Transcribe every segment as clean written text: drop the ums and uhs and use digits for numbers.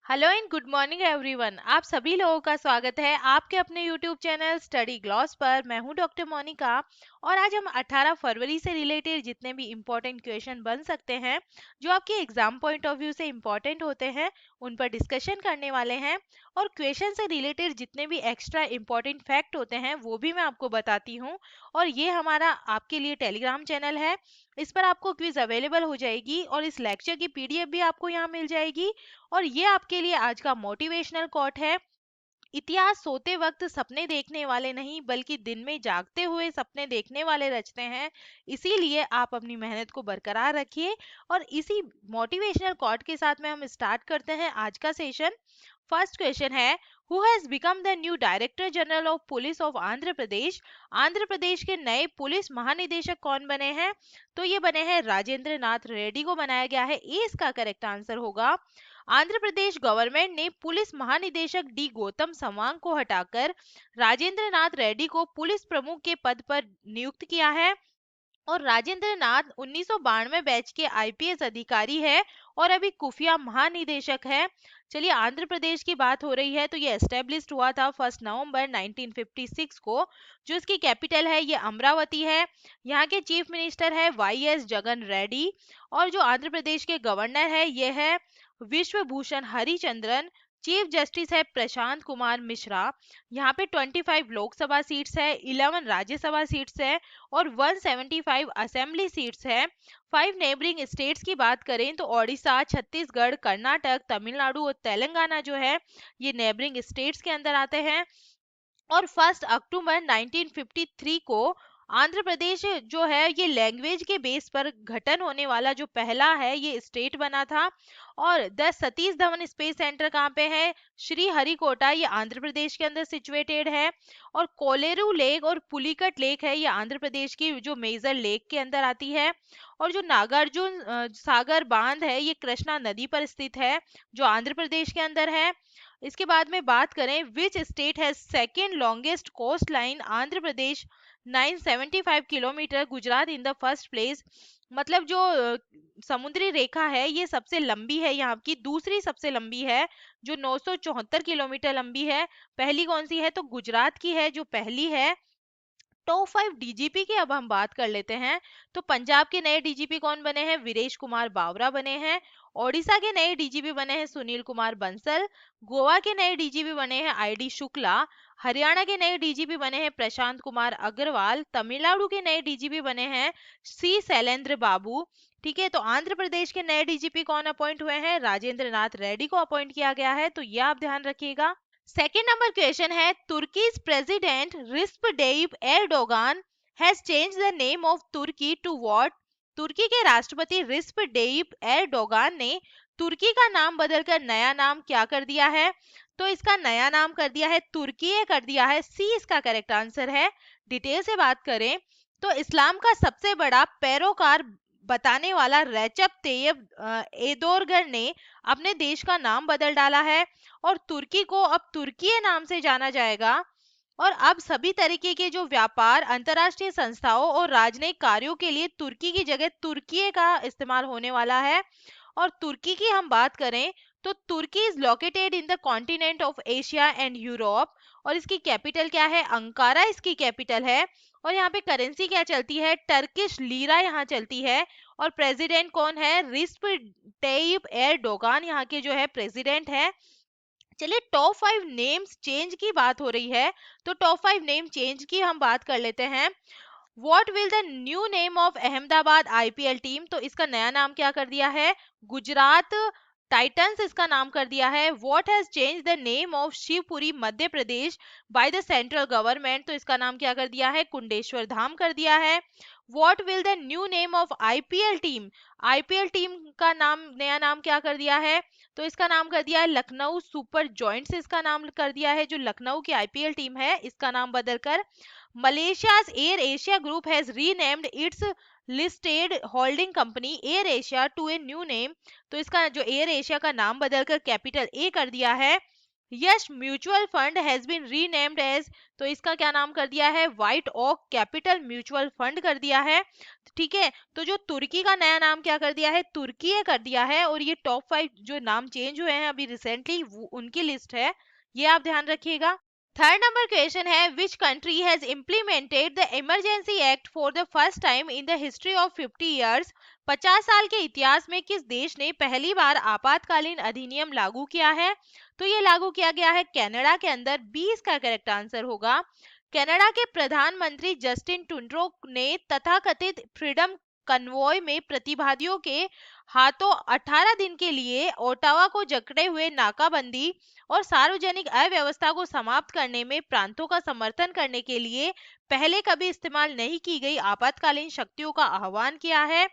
Hello and good morning everyone. आप सभी लोगों का स्वागत है आपके अपने यूट्यूब चैनल स्टडी ग्लॉस पर। मैं हूं डॉक्टर मोनिका और आज हम 18 फरवरी से रिलेटेड जितने भी इम्पोर्टेंट क्वेश्चन बन सकते हैं जो आपके एग्जाम पॉइंट ऑफ व्यू से इम्पोर्टेंट होते हैं उन पर डिस्कशन करने वाले हैं। और क्वेश्चन से रिलेटेड जितने भी एक्स्ट्रा इम्पोर्टेंट फैक्ट होते हैं वो भी मैं आपको बताती हूँ। और ये हमारा आपके लिए टेलीग्राम चैनल है, इस पर आपको क्विज अवेलेबल हो जाएगी और इस लेक्चर की पीडीएफ भी आपको यहाँ मिल जाएगी। और ये आपके लिए आज का मोटिवेशनल कोट है। इतिहास सोते वक्त सपने देखने वाले नहीं बल्कि दिन में जागते हुए सपने देखने वाले रचते हैं। इसीलिए आप अपनी मेहनत को बरकरार रखिए। और इसी मोटिवेशनल कोट के साथ में हम स्टार्ट करते हैं आज का सेशन। फर्स्ट क्वेश्चन है, who has become the new director general of police of Andhra Pradesh. Andhra Pradesh के नए पुलिस महानिदेशक कौन बने हैं? तो ये बने हैं राजेंद्र नाथ रेड्डी को बनाया गया है। ए इसका करेक्ट आंसर होगा। आंध्र प्रदेश गवर्नमेंट ने पुलिस महानिदेशक डी गौतम सवांग को हटाकर राजेंद्र नाथ रेड्डी को पुलिस प्रमुख के पद पर नियुक्त किया है। और राजेंद्र नाथ 1992 बैच के आईपीएस अधिकारी है और अभी खुफिया महानिदेशक है। चलिए, आंध्र प्रदेश की बात हो रही है तो ये एस्टेब्लिश्ड हुआ था 1 नवंबर 1956 को। जो इसकी कैपिटल है ये अमरावती है। यहाँ के चीफ मिनिस्टर है वाई एस जगन रेड्डी। और जो आंध्र प्रदेश के गवर्नर है ये है विश्वभूषण हरिचंद्रन। चीफ जस्टिस है प्रशांत कुमार मिश्रा। यहाँ पे 25 लोकसभा सीट्स है, 11 राज्यसभा सीट्स है और 175 असेंबली सीट्स है। 5 नेबरिंग स्टेट्स की बात करें तो ओडिशा, छत्तीसगढ़, कर्नाटक, तमिलनाडु और तेलंगाना जो है ये नेबरिंग स्टेट्स के अंदर आते हैं। और 1 अक्टूबर 1953 को आंध्र प्रदेश जो है ये लैंग्वेज के बेस पर गठन होने वाला जो पहला है ये स्टेट बना था। और the Satish Dhawan space centre कहाँ पे है? श्री हरिकोटा, ये आंध्र प्रदेश के अंदर सिचुएटेड है। और कोलेरू लेक और पुलिकट लेक है ये आंध्र प्रदेश की जो मेजर लेक के अंदर आती है। और जो नागार्जुन सागर बांध है ये कृष्णा नदी पर स्थित है जो आंध्र प्रदेश के अंदर है। इसके बाद में बात करें, which state has second longest coastline? Andhra Pradesh 975 kilometre, Gujarat in the first place. मतलब जो समुद्री रेखा है ये सबसे लंबी है, यहाँ की दूसरी सबसे लंबी है जो 974 किलोमीटर लंबी है। पहली कौन सी है? तो गुजरात की है जो पहली है। टॉप 5 डीजीपी की अब हम बात कर लेते हैं। तो पंजाब के नए डीजीपी कौन बने हैं? वीरेश कुमार बावरा बने हैं। ओडिशा के नए डीजीपी बने हैं सुनील कुमार बंसल। गोवा के नए डीजीपी बने हैं आईडी शुक्ला। हरियाणा के नए डीजीपी बने हैं प्रशांत कुमार अग्रवाल। तमिलनाडु के नए डीजीपी बने हैं सी शैलेंद्र बाबू। ठीक है, तो आंध्र प्रदेश के नए डीजीपी कौन अपॉइंट हुए हैं? राजेंद्र नाथ रेड्डी को अपॉइंट किया गया है, तो यह आप ध्यान रखिएगा। सेकेंड नंबर क्वेश्चन है, Turkey's president Recep Tayyip Erdogan has change the name of Turkey to what? तुर्की के राष्ट्रपति रिस्प डेयिप एर्डोगान ने तुर्की का नाम बदलकर नया नाम क्या कर दिया है? तो इसका नया नाम कर दिया है तुर्की कर दिया है। सी इसका करेक्ट आंसर है। डिटेल से बात करें तो इस्लाम का सबसे बड़ा पैरोकार बताने वाला रेचप तैयब एर्दोगन ने अपने देश का नाम बदल डाला है और तुर्की को अब तुर्की नाम से जाना जाएगा। और अब सभी तरीके के जो व्यापार, अंतर्राष्ट्रीय संस्थाओं और राजनयिक कार्यों के लिए तुर्की की जगह तुर्की का इस्तेमाल होने वाला है। और तुर्की की हम बात करें तो Turkey is located in the continent of Asia and Europe. और इसकी कैपिटल क्या है? अंकारा इसकी कैपिटल है। और यहाँ पे करेंसी क्या चलती है? टर्किश लीरा यहाँ चलती है। और प्रेसिडेंट कौन है? रिस्प टैयिप एर्डोगान यहाँ के जो है प्रेसिडेंट है। चलिए, टॉप 5 नेम्स चेंज की बात हो रही है तो टॉप 5 नेम चेंज की हम बात कर लेते हैं। What will the new name of Ahmedabad IPL team? तो इसका नया नाम क्या कर दिया है? गुजरात टाइटंस इसका नाम कर दिया है। What has change the name of Shivpuri Madhya Pradesh by the central government? तो इसका नाम क्या कर दिया है? कुंडेश्वर धाम कर दिया है। What will the new name of IPL team? IPL team का नाम, नया नाम क्या कर दिया है? तो इसका नाम कर दिया है लखनऊ सुपर जॉइंट्स इसका नाम कर दिया है। जो लखनऊ की आईपीएल टीम है इसका नाम बदलकर Malaysia's AirAsia group has renamed its listed holding company AirAsia to a new name. तो इसका जो एयर एशिया का नाम बदलकर कैपिटल ए कर दिया है। Yes mutual fund has been renamed as, तो इसका क्या नाम कर दिया है, White Oak Capital mutual fund कर दिया है। ठीक है, तो जो तुर्की का नया नाम क्या कर दिया है, तुर्की कर दिया है। और ये टॉप 5 जो नाम चेंज हुए हैं अभी रिसेंटली उनकी लिस्ट है, ये आप ध्यान रखिएगा। थर्ड नंबर क्वेश्चन है, which country has implemented the emergency act for the first time in the history of 50 years, 50 साल के इतिहास में किस देश ने पहली बार आपातकालीन अधिनियम लागू किया है। तो ये लागू किया गया है कनाडा के अंदर। 20 का करेक्ट आंसर होगा। कनाडा के प्रधानमंत्री जस्टिन ट्रूडो ने तथाकथित फ्रीडम कन्वॉय में प्रतिवादियों के हाथों 18 दिन के लिए ओटावा को जकड़े हुए नाकाबंदी और सार्वजनिक अव्यवस्था को समाप्त करने में प्रांतों का समर्थन करने के लिए पहले कभी इस्तेमाल नहीं की गई आपातकालीन शक्तियों का आह्वान किया है।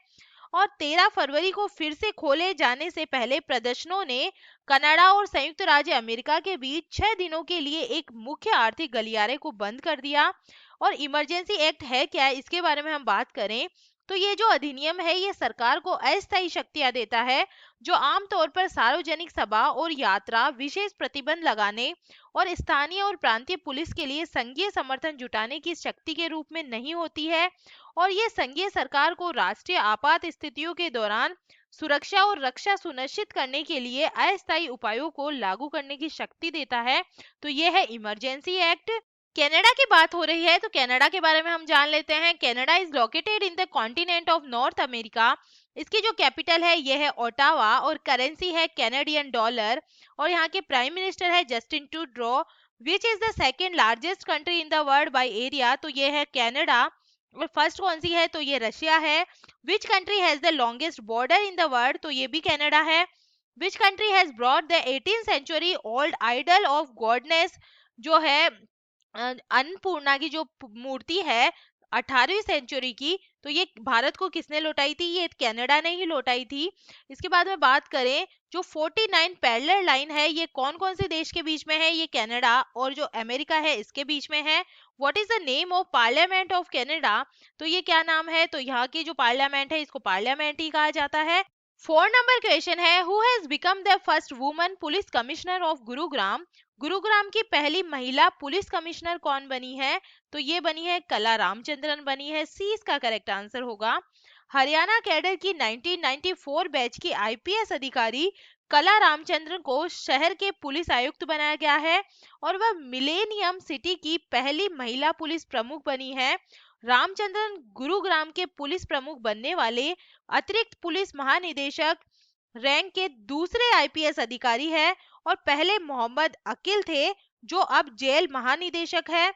और 13 फरवरी को फिर से खोले जाने से पहले प्रदर्शनों ने कनाडा और संयुक्त राज्य अमेरिका के बीच 6 दिनों के लिए एक मुख्य आर्थिक गलियारे को बंद कर दिया। और इमरजेंसी एक्ट है क्या, इसके बारे में हम बात करें तो ये जो अधिनियम है ये सरकार को अस्थायी शक्तियां देता है, जो आमतौर पर सार्वजनिक सभा और यात्रा, विशेष प्रतिबंध लगाने और स्थानीय और प्रांतीय पुलिस के लिए संघीय समर्थन जुटाने की शक्ति के रूप में नहीं होती है। और ये संघीय सरकार को राष्ट्रीय आपात स्थितियों के दौरान सुरक्षा और रक्षा सुनिश्चित करने के लिए अस्थायी उपायों को लागू करने की शक्ति देता है। तो ये है इमरजेंसी एक्ट। कनाडा की बात हो रही है तो कनाडा के बारे में हम जान लेते हैं। Canada is located in the continent of north America. इसकी जो कैपिटल है यह है ओटावा और करेंसी है कैनेडियन डॉलर। और यहाँ के प्राइम मिनिस्टर है Justin Trudeau. Which is the second largest country in the world by area, तो ये है कनाडा। और फर्स्ट कौन सी है, तो ये रशिया है। Which country has the longest border in the world, तो ये भी कनाडा है। Which country has brought the 18th century old idol of goddess, जो है अन्नपूर्णा की जो मूर्ति है 18वीं सेंचुरी की, तो ये भारत को किसने लौटाई थी, ये कनाडा ने ही लौटाई थी। इसके बाद में बात करें जो 49 पैरेलल लाइन है ये कौन कौन से देश के बीच में है, ये कनाडा और जो अमेरिका है इसके बीच में है। What is the name of parliament of Canada, तो ये क्या नाम है, तो यहाँ की जो पार्लियामेंट है इसको पार्लियामेंट ही कहा जाता है। 4 नंबर क्वेश्चन है, who has become the first woman police commissioner of Gurugram. Gurugram की पहली महिला पुलिस कमिश्नर कौन बनी है, तो ये बनी है कला रामचंद्रन बनी है। सी इसका करेक्ट आंसर होगा। हरियाणा कैडर की 1994 बैच की आईपीएस अधिकारी कला रामचंद्रन को शहर के पुलिस आयुक्त बनाया गया है और वह मिलेनियम सिटी की पहली महिला पुलिस प्रमुख बनी है। रामचंद्रन गुरुग्राम के पुलिस प्रमुख बनने वाले अतिरिक्त पुलिस महानिदेशक रैंक के दूसरे आईपीएस अधिकारी है और पहले मोहम्मद अकील थे जो अब जेल महानिदेशक है।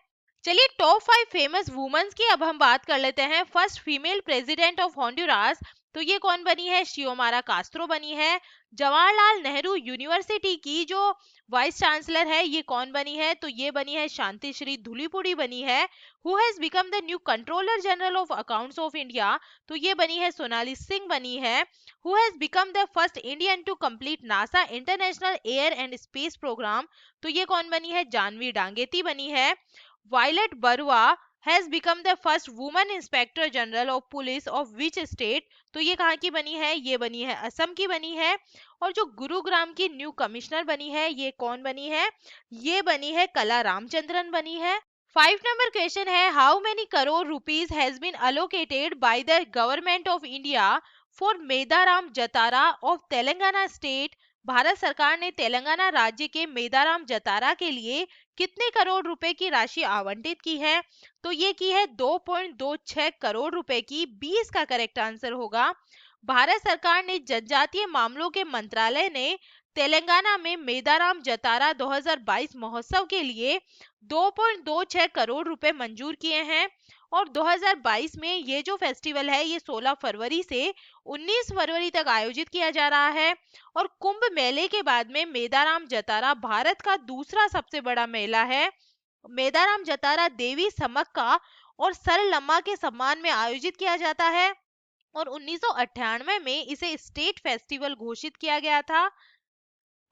चलिए टॉप 5 फेमस वुमेन्स की अब हम बात कर लेते हैं। फर्स्ट फीमेल प्रेसिडेंट ऑफ हॉन्डुरास, तो ये कौन बनी है, शियोमारा कास्त्रो बनी है। जवाहरलाल नेहरू यूनिवर्सिटी की जो वाइस चांसलर है ये कौन बनी है, तो ये बनी है शांति श्री धुलीपुड़ी बनी है। Who has become the new controller general of accounts of India, तो ये बनी है सोनाली सिंह बनी है। Who has become the first Indian to complete NASA international air and space program, तो ये कौन बनी है, जानवी डांगेती बनी है। Violet Baruah has become the first woman inspector general of police of which state, तो ये कहाँ की बनी है, ये बनी है असम की बनी है। और जो गुरुग्राम की न्यू कमिश्नर बनी है ये कौन बनी है, ये बनी है कला रामचंद्रन बनी है। 5 नंबर क्वेश्चन है, how many crore rupees has been allocated by the government of India for Medaram Jatara of Telangana state. Bharat सरकार ने तेलंगाना राज्य के मेदाराम जतारा के लिए कितने करोड़ रुपए की राशि आवंटित की है, तो ये की है 2.26 करोड़ रुपए की। 20 का करेक्ट आंसर होगा। भारत सरकार ने जनजातीय मामलों के मंत्रालय ने तेलंगाना में मेदाराम जतारा 2022 महोत्सव के लिए 2.26 करोड़ रुपए मंजूर किए हैं। और 2022 में ये जो फेस्टिवल है ये 16 फरवरी से 19 फरवरी तक आयोजित किया जा रहा है। और कुंभ मेले के बाद में मेदाराम जतारा भारत का दूसरा सबसे बड़ा मेला है। मेदाराम जतारा देवी समक्का और सरलम्मा के सम्मान में आयोजित किया जाता है और 1998 में इसे स्टेट फेस्टिवल घोषित किया गया था।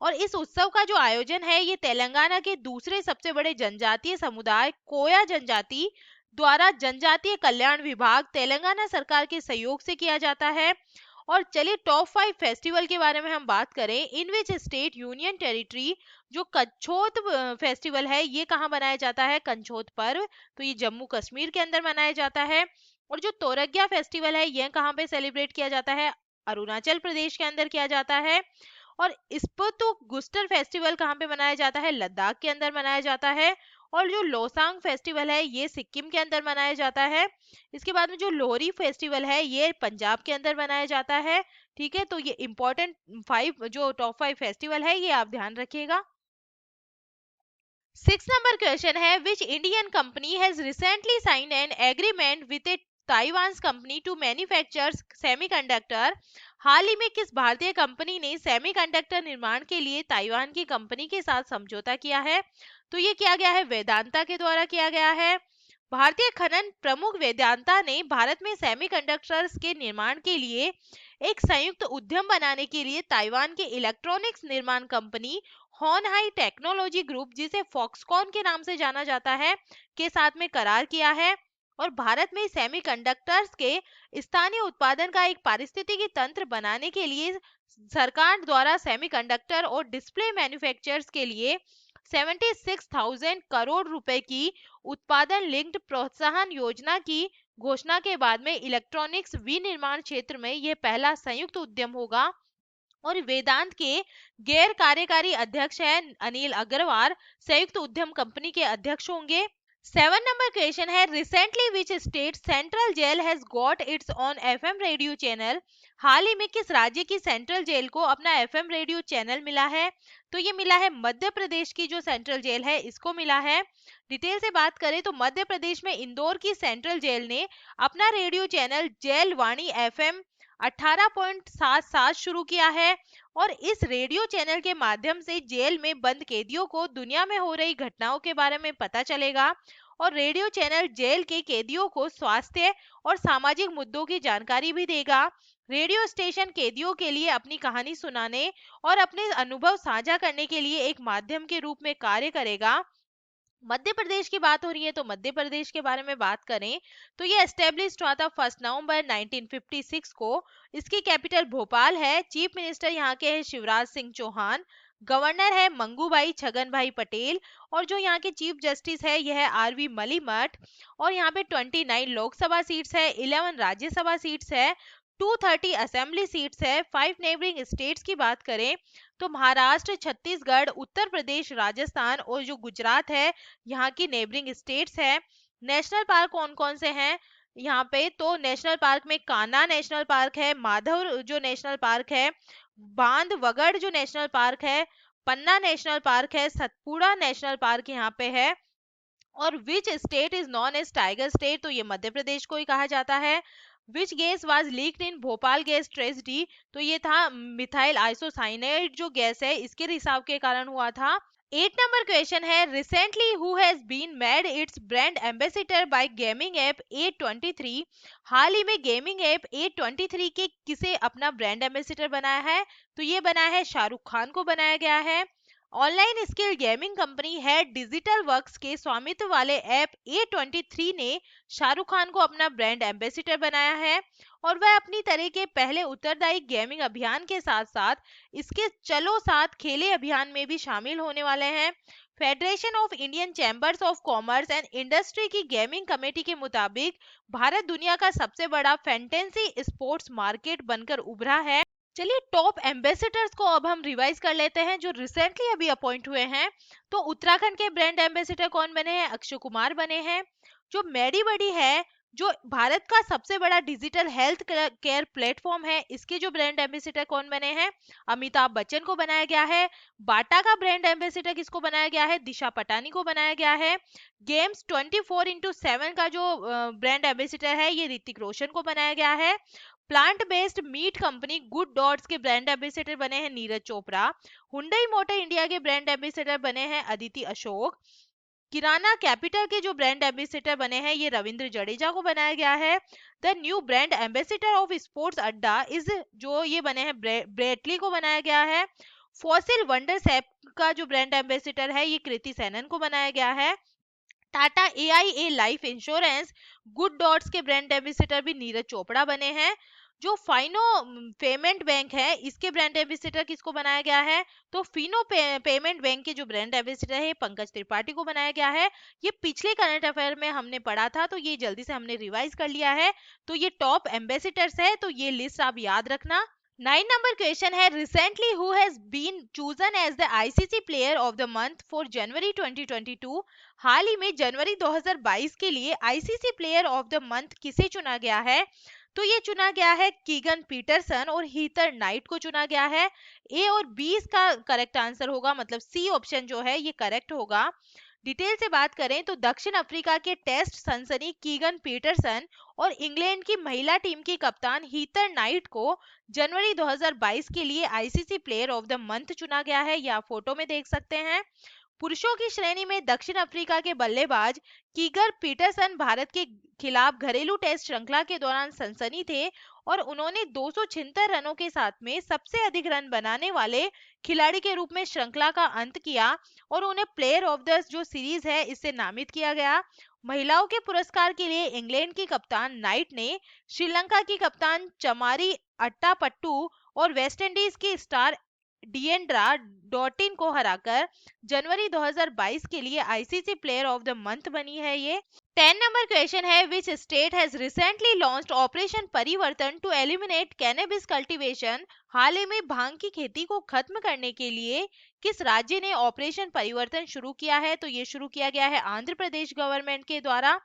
और इस उत्सव का जो आयोजन है ये तेलंगाना के दूसरे सबसे बड़े जनजातीय समुदाय कोया जनजाति द्वारा जनजातीय कल्याण विभाग तेलंगाना सरकार के सहयोग से किया जाता है। और चलिए टॉप 5 फेस्टिवल के बारे में हम बात करें। इन विच स्टेट यूनियन टेरिटरी जो कच्छोत फेस्टिवल है ये कहाँ मनाया जाता है? कंछोत पर्व, तो ये जम्मू कश्मीर के अंदर मनाया जाता है। और जो तोरग्या फेस्टिवल है ये कहाँ पे सेलिब्रेट किया जाता है? अरुणाचल प्रदेश के अंदर किया जाता है। और स्पतु गुस्टर फेस्टिवल कहाँ पे मनाया जाता है? लद्दाख के अंदर मनाया जाता है। और जो लोसांग फेस्टिवल है ये सिक्किम के अंदर मनाया जाता है। इसके बाद में जो लोहरी फेस्टिवल है ये पंजाब के अंदर मनाया जाता है। ठीक है, तो ये इंपॉर्टेंट 5 जो टॉप 5 फेस्टिवल है ये आप ध्यान रखिएगा। 6 नंबर क्वेश्चन है, which Indian company has recently signed an agreement with a Taiwan company to manufacture semiconductor. हाल ही में किस भारतीय कंपनी ने सेमीकंडक्टर निर्माण के लिए ताइवान की कंपनी के साथ समझौता किया है? तो ये किया गया है वेदांता के द्वारा किया गया है। भारतीय खनन प्रमुख वेदांता ने भारत में सेमीकंडक्टर्स के निर्माण के लिए एक संयुक्त उद्यम बनाने के लिए ताइवान के इलेक्ट्रॉनिक्स निर्माण कंपनी होनहाई टेक्नोलॉजी ग्रुप, जिसे फॉक्सकॉन के नाम से जाना जाता है, के साथ में करार किया है। और भारत में सेमीकंडक्टर्स के स्थानीय उत्पादन का एक पारिस्थितिकी तंत्र बनाने के लिए सरकार द्वारा सेमीकंडक्टर और डिस्प्ले मैन्युफैक्चरर्स के लिए 76,000 करोड़ रुपए की उत्पादन लिंक्ड प्रोत्साहन योजना की घोषणा के बाद में इलेक्ट्रॉनिक्स विनिर्माण क्षेत्र में यह पहला संयुक्त उद्यम होगा। और वेदांत के गैर कार्यकारी अध्यक्ष हैं अनिल अग्रवाल, संयुक्त उद्यम कंपनी के अध्यक्ष होंगे। 7 नंबर क्वेश्चन है, recently which state central jail has got its own FM radio channel. हाल ही में किस राज्य की सेंट्रल जेल को अपना एफएम रेडियो चैनल मिला है? तो ये मिला है मध्य प्रदेश की जो सेंट्रल जेल है इसको मिला है। डिटेल से बात करें तो मध्य प्रदेश में इंदौर की सेंट्रल जेल ने अपना रेडियो चैनल जेल वाणी एफएम 18.77 शुरू किया है। और इस रेडियो चैनल के माध्यम से जेल में बंद कैदियों को दुनिया में हो रही घटनाओं के बारे में पता चलेगा। और रेडियो चैनल जेल के कैदियों को स्वास्थ्य और सामाजिक मुद्दों की जानकारी भी देगा। रेडियो स्टेशन कैदियों के लिए अपनी कहानी सुनाने और अपने अनुभव साझा करने के लिए एक माध्यम के रूप में कार्य करेगा। मध्य प्रदेश की बात हो रही है तो मध्य प्रदेश के बारे में बात करें तो ये एस्टेब्लिश हुआ था 1 नवंबर 1956 को। इसकी कैपिटल भोपाल है। चीफ मिनिस्टर यहाँ के हैं शिवराज सिंह चौहान। गवर्नर है मंगूभाई छगन भाई पटेल। और जो यहाँ के चीफ जस्टिस है यह है आरवी मलिमठ। और यहाँ पे 29 लोकसभा सीट्स है, 11 राज्यसभा सीट्स है, 230 असेंबली सीट्स है। 5 नेबरिंग स्टेट्स की बात करें तो महाराष्ट्र, छत्तीसगढ़, उत्तर प्रदेश, राजस्थान और जो गुजरात है यहाँ की नेबरिंग स्टेट्स है। नेशनल पार्क कौन कौन से हैं यहाँ पे? तो नेशनल पार्क में कान्हा नेशनल पार्क है, माधव जो नेशनल पार्क है, बांधवगढ़ जो नेशनल पार्क है, पन्ना नेशनल पार्क है, सतपुड़ा नेशनल पार्क यहाँ पे है। और which state is known as tiger state? तो ये मध्य प्रदेश को ही कहा जाता है। Which gas was leaked in Bhopal gas tragedy? तो ये था मिथाइल आइसोसाइनेट जो गैस है इसके रिसाव के कारण हुआ था। 8 नंबर क्वेश्चन है, recently who has been made its brand ambassador by gaming app A23। हाल ही में गेमिंग ऐप A23 के किसे अपना ब्रांड एम्बेसडर बनाया है? तो ये बनाया है शाहरुख खान को बनाया गया है। ऑनलाइन स्किल गेमिंग कंपनी है डिजिटल वर्क्स के स्वामित्व वाले ऐप A23 ने शाहरुख खान को अपना ब्रांड एम्बेसडर बनाया है। और वह अपनी तरह के पहले उत्तरदायी गेमिंग अभियान के साथ साथ इसके चलो साथ खेले अभियान में भी शामिल होने वाले हैं। Federation of Indian chambers of commerce and industry की गेमिंग कमेटी के मुताबिक भारत दुनिया का सबसे बड़ा फैंटेसी स्पोर्ट्स मार्केट बनकर उभरा है। चलिए टॉप एम्बेसडर्स को अब हम रिवाइज कर लेते हैं जो रिसेंटली अभी अपॉइंट हुए हैं। तो उत्तराखंड के ब्रांड एम्बेसडर कौन बने हैं? अक्षय कुमार बने हैं। जो मेडीबडी है जो भारत का सबसे बड़ा डिजिटल हेल्थ केयर प्लेटफॉर्म है, इसके जो ब्रांड एम्बेसडर कौन बने हैं? अमिताभ बच्चन को बनाया गया है। बाटा का ब्रांड एम्बेसडर किसको बनाया गया है? दिशा पटानी को बनाया गया है। गेम्स 24x7 का जो ब्रांड एम्बेसडर है ये ऋतिक रोशन को बनाया गया है। Plant based meat company good dots के ब्रांड एम्बेसडर बने हैं Neeraj Chopra. Hyundai motor India के ब्रांड एम्बेसडर बने हैं अदिति अशोक। किराना कैपिटल के जो ब्रांड एम्बेसडर बने हैं ये रविंद्र जडेजा को बनाया गया है। The new brand ambassador of sports अड्डा इज जो ये बने हैं ब्रेटली को बनाया गया है। फॉसिल वंडर्स ऐप का जो ब्रांड एम्बेसडर है ये कृति सेनन को बनाया गया है। Tata AIA life insurance good dots के ब्रांड एम्बेसडर भी नीरज चोपड़ा बने हैं। जो फाइनो पेमेंट बैंक है इसके ब्रांड एम्बेसडर किसको बनाया गया है? तो फिनो पेमेंट बैंक के जो ब्रांड एम्बेसडर है पंकज त्रिपाठी को बनाया गया है। ये पिछले करंट अफेयर में हमने पढ़ा था, तो ये जल्दी से हमने रिवाइज कर लिया है। तो ये टॉप एम्बेसडर्स है, तो ये लिस्ट आप याद रखना। 9 नंबर क्वेश्चन है, recently who has been chosen as the ICC player of the month for January 2022। हाल ही में जनवरी 2022 के लिए ICC player of the month किसे चुना गया है? तो ये चुना गया है कीगन पीटरसन और हीथर नाइट को चुना गया है। ए और बी इसका करेक्ट आंसर होगा, मतलब सी ऑप्शन जो है ये करेक्ट होगा। डिटेल से बात करें तो दक्षिण अफ्रीका के टेस्ट सनसनी कीगन पीटरसन और इंग्लैंड की महिला टीम की कप्तान हीथर नाइट को जनवरी 2022 के लिए ICC player of the month चुना गया है, या फोटो में देख सकते हैं। पुरुषों की श्रेणी में दक्षिण अफ्रीका के बल्लेबाज कीगर पीटरसन भारत के खिलाफ घरेलू टेस्ट श्रृंखला के दौरान सनसनी थे और उन्होंने 276 रनों के साथ में सबसे अधिक रन बनाने वाले खिलाड़ी के रूप में श्रृंखला का अंत किया और उन्हें प्लेयर ऑफ द जो सीरीज है इससे नामित किया गया। महिलाओं के पुरस्कार के लिए इंग्लैंड की कप्तान नाइट ने श्रीलंका की कप्तान चमारी अट्टापट्टू और वेस्टइंडीज की स्टार डिएंड्रा डॉटिन को हराकर जनवरी 2022 के लिए ICC player of the month बनी है ये। 10 नंबर क्वेश्चन है, विच state has recently launched operation परिवर्तन टू एलिमिनेट कैनबिस कल्टीवेशन। हाल ही में भांग की खेती को खत्म करने के लिए किस राज्य ने ऑपरेशन परिवर्तन शुरू किया है? तो ये शुरू किया गया है आंध्र प्रदेश गवर्नमेंट के द्वारा।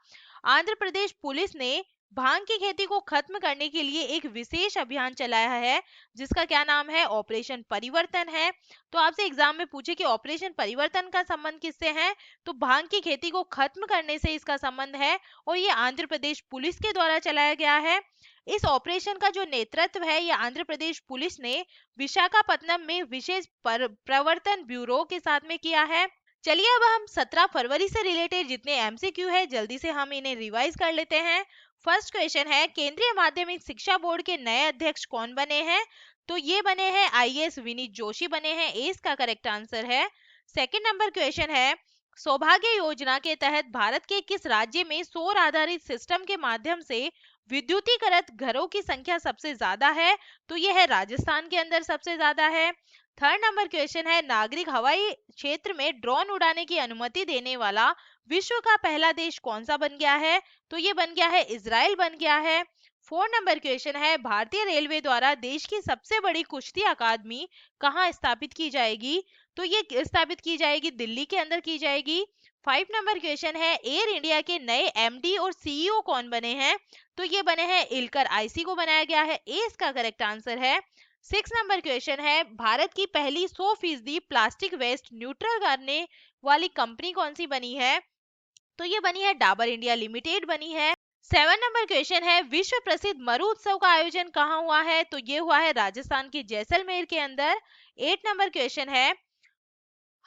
आंध्र प्रदेश पुलिस ने भांग की खेती को खत्म करने के लिए एक विशेष अभियान चलाया है जिसका क्या नाम है? ऑपरेशन परिवर्तन है। तो आपसे एग्जाम में पूछे कि ऑपरेशन परिवर्तन का संबंध किससे है, तो भांग की खेती को खत्म करने से इसका संबंध है और ये आंध्र प्रदेश पुलिस के द्वारा चलाया गया है। इस ऑपरेशन का जो नेतृत्व है ये आंध्र प्रदेश पुलिस ने विशाखापत्तनम में विशेष प्रवर्तन ब्यूरो के साथ में किया है। चलिए अब हम 17 फरवरी से रिलेटेड जितने एमसीक्यू है जल्दी से हम इन्हें रिवाइज कर लेते हैं। फर्स्ट क्वेश्चन है, केंद्रीय माध्यमिक शिक्षा बोर्ड के नए अध्यक्ष कौन बने हैं? तो ये बने हैं आईएएस विनीत जोशी बने हैं, ए इसका करेक्ट आंसर है। सेकंड नंबर क्वेश्चन है, सौभाग्य योजना के तहत भारत के किस राज्य में सौर आधारित सिस्टम के माध्यम से विद्युतीकृत घरों की संख्या सबसे ज्यादा है? तो ये है राजस्थान के अंदर सबसे ज्यादा है। थर्ड नंबर क्वेश्चन है, नागरिक हवाई क्षेत्र में ड्रोन उड़ाने की अनुमति देने वाला विश्व का पहला देश कौन सा बन गया है? तो ये बन गया है इजराइल बन गया है। फोर्थ नंबर क्वेश्चन है, भारतीय रेलवे द्वारा देश की सबसे बड़ी कुश्ती अकादमी कहाँ स्थापित की जाएगी? तो ये स्थापित की जाएगी दिल्ली के अंदर की जाएगी। 5 नंबर क्वेश्चन है, एयर इंडिया के नए एमडी और सीईओ कौन बने हैं? तो ये बने हैं इलकर आईसी को बनाया गया है, ए इसका करेक्ट आंसर है। 6 नंबर क्वेश्चन है, भारत की पहली 100% प्लास्टिक वेस्ट न्यूट्रल करने वाली कंपनी कौन सी बनी है? तो ये बनी है डाबर इंडिया लिमिटेड बनी है। 7 नंबर क्वेश्चन है, विश्व प्रसिद्ध मरु उत्सव का आयोजन कहाँ हुआ है? तो ये हुआ है राजस्थान के जैसलमेर के अंदर। 8 नंबर क्वेश्चन है,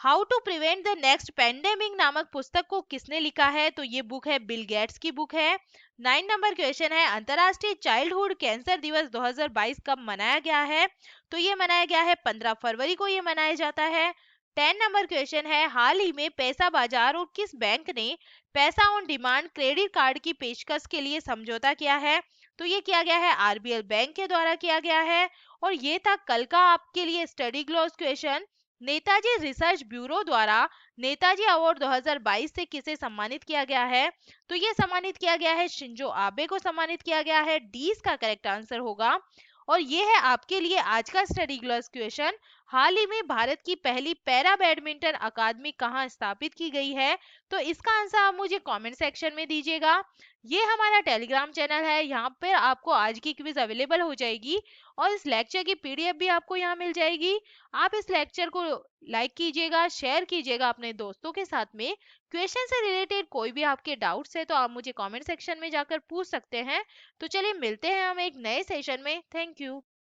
how to prevent the next pandemic नामक पुस्तक को किसने लिखा है? तो ये बुक है बिल गेट्स की बुक है। 9 नंबर क्वेश्चन है, अंतरराष्ट्रीय चाइल्डहुड कैंसर दिवस 2022 कब मनाया गया है? तो ये मनाया गया है 15 फरवरी को ये मनाया जाता है। 10 नंबर क्वेश्चन है, हाल ही में पैसा बाजार और किस बैंक ने पैसा ऑन डिमांड क्रेडिट कार्ड की पेशकश के लिए समझौता किया है? तो ये किया गया है आरबीएल बैंक के द्वारा किया गया है। और ये था कल का आपके लिए study gloss question. Netaji research bureau द्वारा नेताजी अवार्ड 2022 से किसे सम्मानित किया गया है? तो ये सम्मानित किया गया है शिंजो आबे को सम्मानित किया गया है, डी इसका करेक्ट आंसर होगा। और ये है आपके लिए आज का स्टडी ग्लॉस क्वेश्चन, हाल ही में भारत की पहली पैरा बैडमिंटन अकादमी कहाँ स्थापित की गई है? तो इसका आंसर आप मुझे कमेंट सेक्शन में दीजिएगा। ये हमारा टेलीग्राम चैनल है, यहाँ पर आपको आज की क्विज अवेलेबल हो जाएगी और इस लेक्चर की पीडीएफ भी आपको यहाँ मिल जाएगी। आप इस लेक्चर को लाइक कीजिएगा, शेयर कीजिएगा अपने दोस्तों के साथ में। क्वेश्चन से रिलेटेड कोई भी आपके डाउट्स है तो आप मुझे कमेंट सेक्शन में जाकर पूछ सकते हैं। तो चलिए मिलते हैं हम एक नए सेशन में। Thank you.